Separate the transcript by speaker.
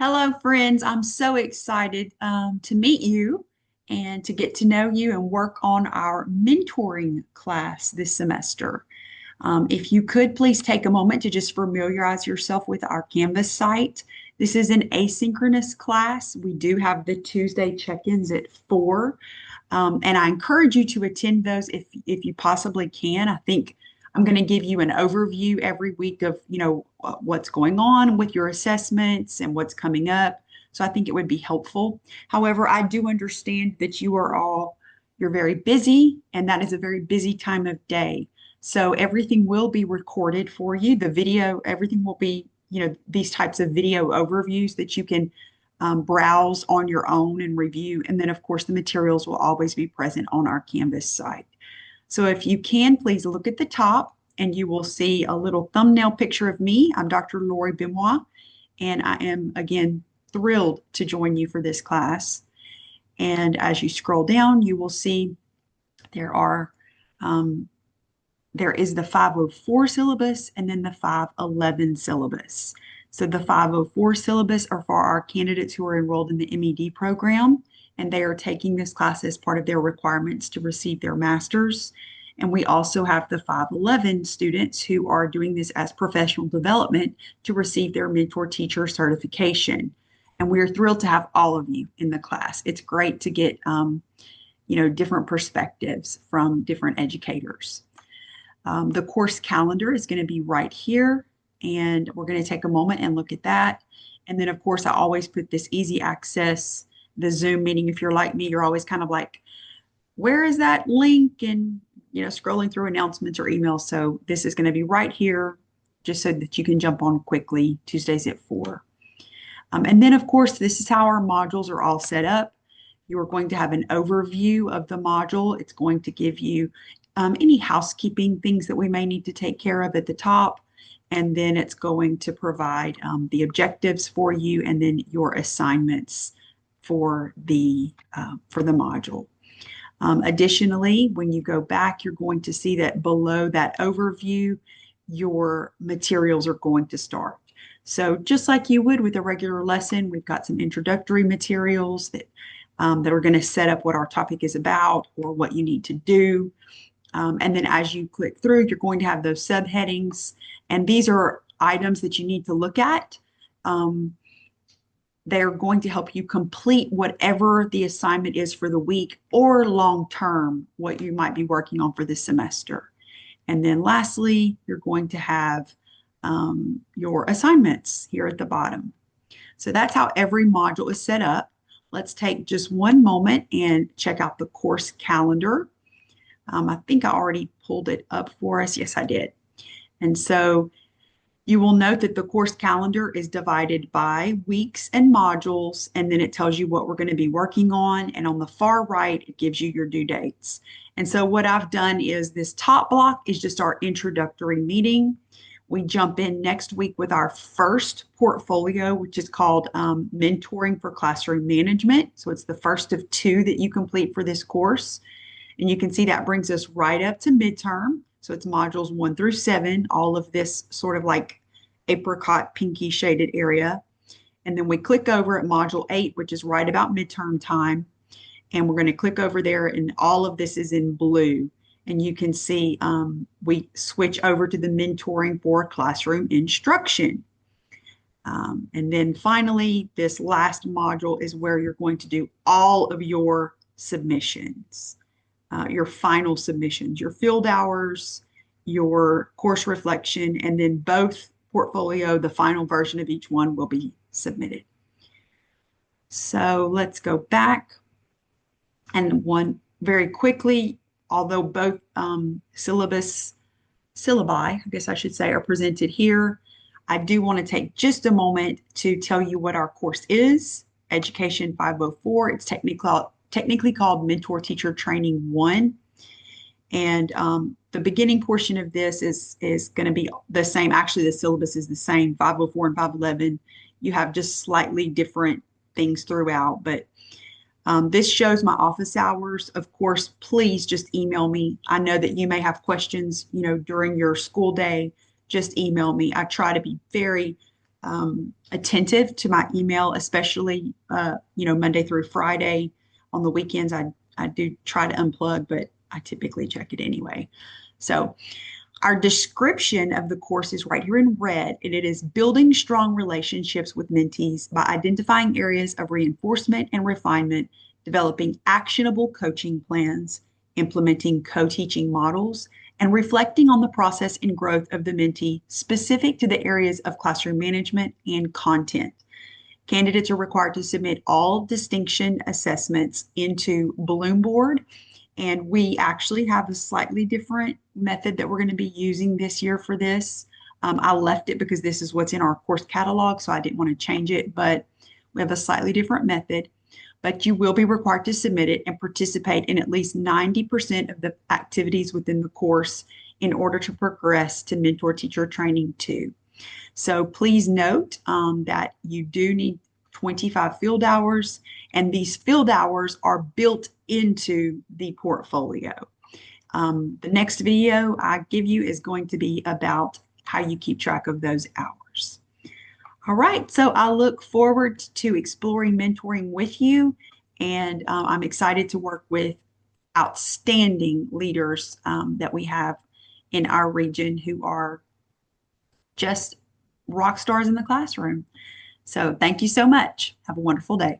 Speaker 1: Hello, friends. I'm so excited to meet you and to get to know you and work on our mentoring class this semester. If you could please take a moment to just familiarize yourself with our Canvas site. This is an asynchronous class. We do have the Tuesday check-ins at 4. And I encourage you to attend those if you possibly can. I think I'm going to give you an overview every week of, what's going on with your assessments and what's coming up. So I think it would be helpful. However, I do understand that you're very busy, and that is a very busy time of day. So everything will be recorded for you. The video, everything will be, these types of video overviews that you can browse on your own and review. And then, of course, the materials will always be present on our Canvas site. So if you can, please look at the top and you will see a little thumbnail picture of me. I'm Dr. Lori Benoit, and I am, again, thrilled to join you for this class. And as you scroll down, you will see there are there is the 504 syllabus and then the 511 syllabus. So the 504 syllabus are for our candidates who are enrolled in the MED program, and they are taking this class as part of their requirements to receive their master's. And we also have the 511 students who are doing this as professional development to receive their mentor teacher certification. And we're thrilled to have all of you in the class. It's great to get different perspectives from different educators. The course calendar is going to be right here, and we're going to take a moment and look at that. And then, of course, I always put this easy access, the Zoom meeting. If you're like me, you're always kind of like, where is that link? And, scrolling through announcements or emails. So this is going to be right here, just so that you can jump on quickly, Tuesdays at 4. And then, of course, this is how our modules are all set up. You're going to have an overview of the module. It's going to give you any housekeeping things that we may need to take care of at the top. And then it's going to provide the objectives for you and then your assignments for the module. Additionally, when you go back, you're going to see that below that overview, your materials are going to start. So just like you would with a regular lesson, we've got some introductory materials that are going to set up what our topic is about or what you need to do. And then as you click through, you're going to have those subheadings. And these are items that you need to look at. They're going to help you complete whatever the assignment is for the week or long term, what you might be working on for this semester. And then lastly, you're going to have your assignments here at the bottom. So that's how every module is set up. Let's take just one moment and check out the course calendar. I think I already pulled it up for us. Yes, I did. And so you will note that the course calendar is divided by weeks and modules, and then it tells you what we're going to be working on. And on the far right, it gives you your due dates. And so what I've done is this top block is just our introductory meeting. We jump in next week with our first portfolio, which is called Mentoring for Classroom Management. So it's the first of 2 that you complete for this course. And you can see that brings us right up to midterm. So it's modules 1 through 7, all of this sort of like apricot pinky shaded area. And then we click over at module 8, which is right about midterm time. And we're going to click over there, and all of this is in blue. And you can see we switch over to the mentoring for classroom instruction. And then finally, this last module is where you're going to do all of your submissions. Your final submissions, your field hours, your course reflection, and then both portfolio, the final version of each one will be submitted. So let's go back. And one very quickly, although both syllabi, I guess I should say, are presented here, I do want to take just a moment to tell you what our course is, Education 504. It's technically called Mentor Teacher Training 1. And the beginning portion of this is going to be the same. Actually, the syllabus is the same, 504 and 511. You have just slightly different things throughout, but this shows my office hours. Of course, please just email me. I know that you may have questions, during your school day. Just email me. I try to be very attentive to my email, especially Monday through Friday. On the weekends, I do try to unplug, but I typically check it anyway. So our description of the course is right here in red, and it is building strong relationships with mentees by identifying areas of reinforcement and refinement, developing actionable coaching plans, implementing co-teaching models, and reflecting on the process and growth of the mentee specific to the areas of classroom management and content. Candidates are required to submit all distinction assessments into Bloomboard, and we actually have a slightly different method that we're going to be using this year for this. I left it because this is what's in our course catalog, so I didn't want to change it, but we have a slightly different method. But you will be required to submit it and participate in at least 90% of the activities within the course in order to progress to mentor teacher training 2. So please note that you do need 25 field hours, and these field hours are built into the portfolio. The next video I give you is going to be about how you keep track of those hours. All right, so I look forward to exploring mentoring with you, and I'm excited to work with outstanding leaders that we have in our region who are just rock stars in the classroom. So thank you so much. Have a wonderful day.